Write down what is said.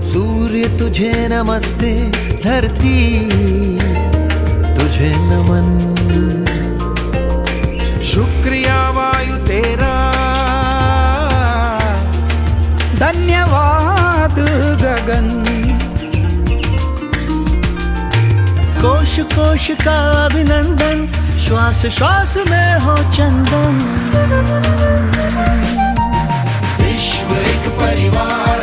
सूर्य तुझे नमस्ते, धरती तुझे नमन। शुक्रिया वायु तेरा, धन्यवाद गगन। कोश कोश का अभिनंदन, श्वास श्वास में हो चंदन। विश्व एक परिवार